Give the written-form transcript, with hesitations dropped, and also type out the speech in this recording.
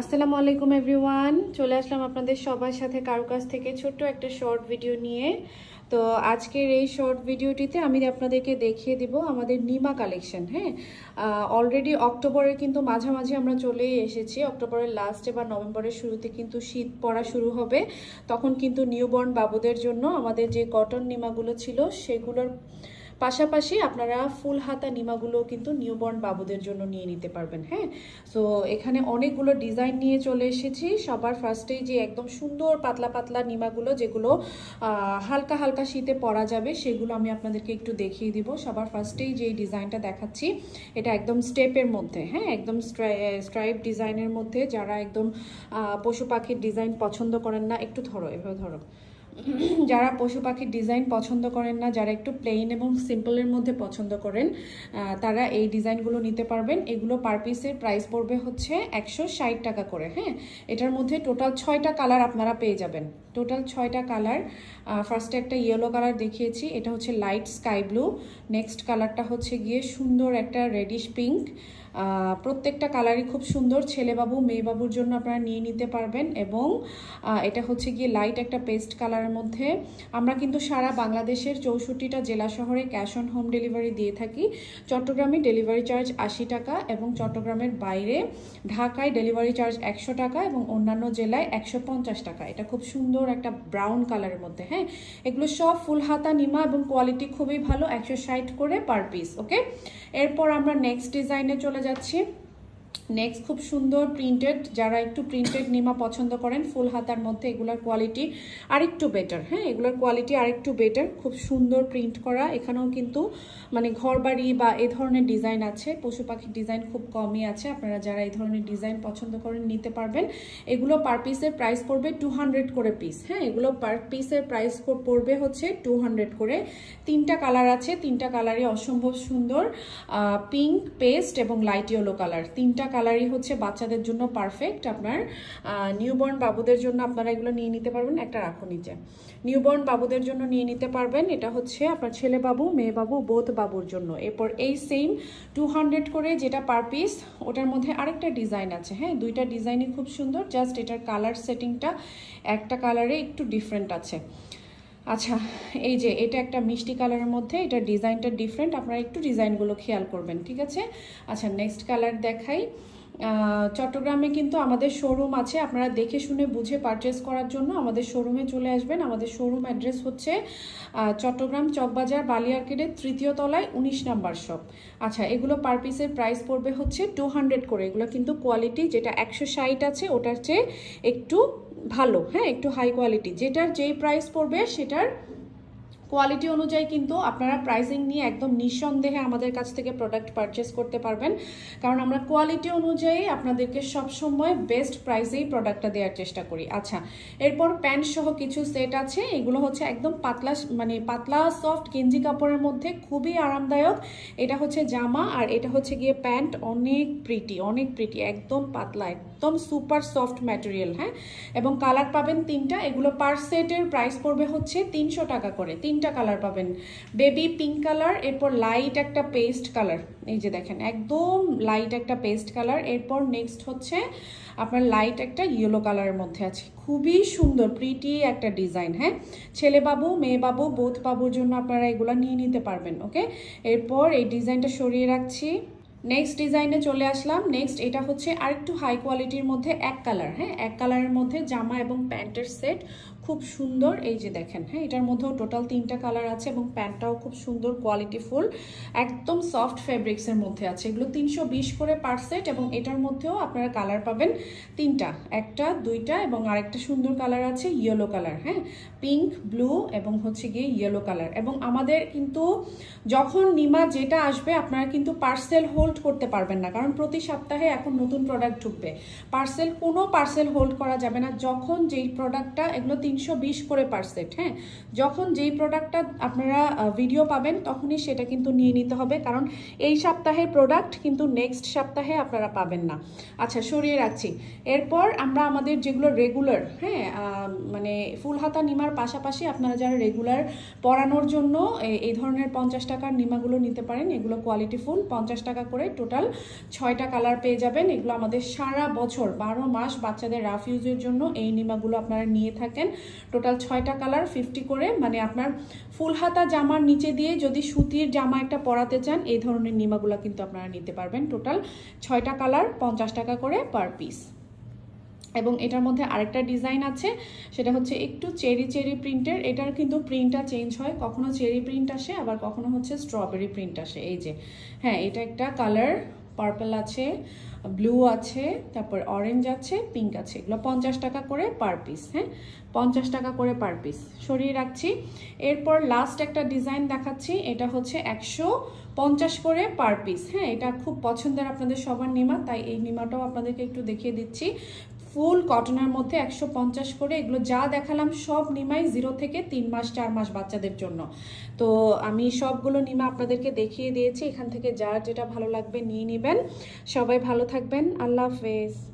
আসসালামু আলাইকুম এভরিওয়ান, চলে আসলাম আপনাদের সবার সাথে কারো কাছ থেকে ছোট্ট একটা শর্ট ভিডিও নিয়ে। তো আজকের এই শর্ট ভিডিওটিতে আমি আপনাদেরকে দেখিয়ে দিব আমাদের নিমা কালেকশন। হ্যাঁ, অলরেডি অক্টোবরের কিন্তু মাঝামাঝি আমরা চলে এসেছি। অক্টোবরের লাস্টে বা নভেম্বরের শুরুতে কিন্তু শীত পড়া শুরু হবে। তখন কিন্তু নিউবর্ন বাবুদের জন্য আমাদের যে কটন নিমাগুলো ছিল সেগুলোর পাশাপাশি আপনারা ফুল হাতা নিমাগুলো কিন্তু নিউবর্ন বাবুদের জন্য নিয়ে নিতে পারবেন। হ্যাঁ, সো এখানে অনেকগুলো ডিজাইন নিয়ে চলে এসেছি। সবার ফার্স্টেই যে একদম সুন্দর পাতলা পাতলা নিমাগুলো, যেগুলো হালকা হালকা শীতে পরা যাবে, সেগুলো আমি আপনাদেরকে একটু দেখিয়ে দিব। সবার ফার্স্টেই যে ডিজাইনটা দেখাচ্ছি, এটা একদম স্টেপের মধ্যে, হ্যাঁ, একদম স্ট্রাইপ ডিজাইনের মধ্যে। যারা একদম পশু পাখির ডিজাইন পছন্দ করেন না, একটু ধরো, এভাবে ধরো, যারা পশু পাখির ডিজাইন পছন্দ করেন না, যারা একটু প্লেন এবং সিম্পলের মধ্যে পছন্দ করেন, তারা এই ডিজাইনগুলো নিতে পারবেন। এগুলো পার পিসের প্রাইস পড়বে হচ্ছে 160 টাকা করে। হ্যাঁ, এটার মধ্যে টোটাল 6টা কালার আপনারা পেয়ে যাবেন। টোটাল 6টা কালার। ফার্স্টে একটা ইয়েলো কালার দেখিয়েছি, এটা হচ্ছে লাইট স্কাই ব্লু। নেক্সট কালারটা হচ্ছে গিয়ে সুন্দর একটা রেডিশ পিঙ্ক। প্রত্যেকটা কালারই খুব সুন্দর, ছেলেবাবু মেয়েবাবুর জন্য আপনারা নিয়ে নিতে পারবেন। এবং এটা হচ্ছে গিয়ে লাইট একটা পেস্ট কালারের মধ্যে। আমরা কিন্তু সারা বাংলাদেশের 64টা জেলা শহরে ক্যাশ অন হোম ডেলিভারি দিয়ে থাকি। চট্টগ্রামে ডেলিভারি চার্জ 80 টাকা এবং চট্টগ্রামের বাইরে ঢাকায় ডেলিভারি চার্জ 100 টাকা এবং অন্যান্য জেলায় 150 টাকা। এটা খুব সুন্দর একটা ব্রাউন কালারের মধ্যে। হ্যাঁ, এগুলো সব ফুল হাতা নিমা এবং কোয়ালিটি খুবই ভালো, 160 করে পার পিস। ওকে, এরপর আমরা নেক্সট ডিজাইনে চলে যাচ্ছি। নেক্সট খুব সুন্দর প্রিন্টেড, যারা একটু প্রিন্টেড নিমা পছন্দ করেন ফুল হাতার মধ্যে, এগুলোর কোয়ালিটি আরেকটু বেটার। হ্যাঁ, এগুলোর কোয়ালিটি আরেকটু বেটার, খুব সুন্দর প্রিন্ট করা। এখানেও কিন্তু মানে ঘরবাড়ি বা এই ধরনের ডিজাইন আছে, পশু পাখির ডিজাইন খুব কমই আছে। আপনারা যারা এই ধরনের ডিজাইন পছন্দ করেন নিতে পারবেন। এগুলো পার পিসের প্রাইস পড়বে 200 করে পিস। হ্যাঁ, এগুলো পার পিসের প্রাইস পড়বে হচ্ছে 200 করে। 3টা কালার আছে, 3টা কালারই অসম্ভব সুন্দর, পিঙ্ক, পেস্ট এবং লাইট ইয়েলো কালার। 3টা কালারই হচ্ছে বাচ্চাদের জন্য পারফেক্ট। আপনার নিউবর্ন বাবুদের জন্য আপনারা এগুলো নিয়ে নিতে পারবেন। একটা রাখো নিচে, নিউবর্ন বাবুদের জন্য নিয়ে নিতে পারবেন। এটা হচ্ছে আপনার ছেলে বাবু মেয়ে বাবু বোথ বাবুর জন্য। এরপর এই সেম 200 করে যেটা পার পিস, ওটার মধ্যে আরেকটা ডিজাইন আছে। হ্যাঁ, দুইটা ডিজাইনই খুব সুন্দর, জাস্ট এটার কালার সেটিংটা একটা কালারে একটু ডিফারেন্ট আছে। আচ্ছা, এই যে এটা একটা মিষ্টি কালারের মধ্যে, এটা ডিজাইনটা ডিফারেন্ট, আপনারা একটু ডিজাইনগুলো খেয়াল করবেন, ঠিক আছে? আচ্ছা, নেক্সট কালার দেখাই। চট্টগ্রামে কিন্তু আমাদের শোরুম আছে, আপনারা দেখে শুনে বুঝে পারচেস করার জন্য আমাদের শোরুমে চলে আসবেন। আমাদের শোরুম অ্যাড্রেস হচ্ছে চট্টগ্রাম চকবাজার বালি আর্কেডের 3য় তলায় 19 নাম্বার শপ। আচ্ছা, এগুলো পার পিসের প্রাইস পড়বে হচ্ছে 200 করে। এগুলো কিন্তু কোয়ালিটি যেটা 160 আছে ওটার চেয়ে একটু ভালো, হ্যাঁ, একটু হাই কোয়ালিটি। যেটার যেই প্রাইস পড়বে সেটার কোয়ালিটি অনুযায়ী কিন্তু আপনারা প্রাইসিং নিয়ে একদম নিঃসন্দেহে আমাদের কাছ থেকে প্রোডাক্ট পারচেস করতে পারবেন, কারণ আমরা কোয়ালিটি অনুযায়ী আপনাদেরকে সবসময় বেস্ট প্রাইসেই প্রোডাক্টটা দেওয়ার চেষ্টা করি। আচ্ছা, এরপর প্যান্ট সহ কিছু সেট আছে। এগুলো হচ্ছে একদম পাতলা, মানে পাতলা সফট গেঞ্জি কাপড়ের মধ্যে, খুবই আরামদায়ক। এটা হচ্ছে জামা আর এটা হচ্ছে গিয়ে প্যান্ট। অনেক প্রিটি, অনেক প্রিটি, একদম পাতলা, একদম সুপার সফট ম্যাটেরিয়াল। হ্যাঁ, এবং কালার পাবেন 3টা। এগুলো পার সেটের প্রাইস পড়বে হচ্ছে 300 টাকা করে। 3টা কালার পাবেন, বেবি পিঙ্ক কালার, এরপর লাইট একটা পেস্ট কালার, এই যে দেখেন একদম লাইট একটা পেস্ট কালার। এরপর নেক্সট হচ্ছে আপনার লাইট একটা ইয়েলো কালারের মধ্যে আছে, খুবই সুন্দর প্রিটি একটা ডিজাইন। হ্যাঁ, ছেলে বাবু মেয়ে বাবু বোথ বাবুর জন্য আপনারা এগুলো নিয়ে নিতে পারবেন। ওকে, এরপর এই ডিজাইনটা সরিয়ে রাখছি। নেক্সট ডিজাইনে চলে আসলাম। নেক্সট এটা হচ্ছে আরেকটু হাই কোয়ালিটির মধ্যে এক কালার। হ্যাঁ, এক কালারের মধ্যে জামা এবং প্যান্টের সেট, খুব সুন্দর। এই যে দেখেন, হ্যাঁ, এটার মধ্যেও টোটাল 3টা কালার আছে এবং প্যান্টটাও খুব সুন্দর কোয়ালিটিফুল, একদম সফট ফেব্রিক্সের মধ্যে আছে। এগুলো 320 করে পার সেট এবং এটার মধ্যেও আপনারা কালার পাবেন 3টা, একটা, 2টা এবং আরেকটা সুন্দর কালার আছে ইয়েলো কালার। হ্যাঁ, পিঙ্ক, ব্লু এবং হচ্ছে গিয়ে ইয়েলো কালার। এবং আমাদের কিন্তু যখন নিমা যেটা আসবে আপনারা কিন্তু পার্সেল হোল্ড করতে পারবেন না, কারণ প্রতি সপ্তাহে এখন নতুন প্রোডাক্ট ঢুকবে। কোনো পার্সেল হোল্ড করা যাবে না। যখন যেই প্রোডাক্টটা, এগুলো 3 320 করে পার সেট। হ্যাঁ, যখন যেই প্রোডাক্টটা আপনারা ভিডিও পাবেন তখনই সেটা কিন্তু নিয়ে নিতে হবে, কারণ এই সপ্তাহের প্রোডাক্ট কিন্তু নেক্সট সপ্তাহে আপনারা পাবেন না। আচ্ছা, সরিয়ে রাখছি। এরপর আমরা আমাদের যেগুলো রেগুলার, হ্যাঁ মানে ফুল হাতা নিমার পাশাপাশি আপনারা যারা রেগুলার পরানোর জন্য এই ধরনের 50 টাকার নিমাগুলো নিতে পারেন। এগুলো কোয়ালিটি ফুল, 50 টাকা করে, টোটাল 6টা কালার পেয়ে যাবেন। এগুলো আমাদের সারা বছর 12 মাস বাচ্চাদের রাফ ইউজের জন্য এই নিমাগুলো আপনারা নিয়ে থাকেন। টোটাল 6টা কালার 50 করে, মানে আপনার ফুল হাতা জামার নিচে দিয়ে যদি সুতির জামা একটা পরাতে চান এই ধরনের নিমাগুলো কিন্তু আপনারা নিতে পারবেন। টোটাল 6টা কালার 50 টাকা করে পার পিস। এবং এটার মধ্যে আরেকটা ডিজাইন আছে, সেটা হচ্ছে একটু চেরি চেরি প্রিন্টের। এটার কিন্তু প্রিন্টটা চেঞ্জ হয়, কখনো চেরি প্রিন্ট আসে আবার কখনো হচ্ছে স্ট্রবেরি প্রিন্ট আসে। এই যে, হ্যাঁ, এটা একটা কালার পার্পল আছে, ব্লু আছে, তারপর অরেঞ্জ আছে, পিঙ্ক আছে। এগুলো 50 টাকা করে পার পিস। হ্যাঁ, 50 টাকা করে পার পিস। সরিয়ে রাখছি। এরপর লাস্ট একটা ডিজাইন দেখাচ্ছি, এটা হচ্ছে 150 করে পার পিস। হ্যাঁ, এটা খুব পছন্দের আপনাদের সবার নিমা, তাই এই নিমাটাও আপনাদেরকে একটু দেখিয়ে দিচ্ছি। ফুল কটনের মধ্যে 150 করে। এগুলো যা দেখালাম সব নিমাই 0 থেকে 3 মাস 4 মাস বাচ্চাদের জন্য। তো আমি সবগুলো নিমা আপনাদেরকে দেখিয়ে দিয়েছি, এখান থেকে যার যেটা ভালো লাগবে নিয়ে নেবেন। সবাই ভালো থাকবেন, আল্লাহ হাফেজ।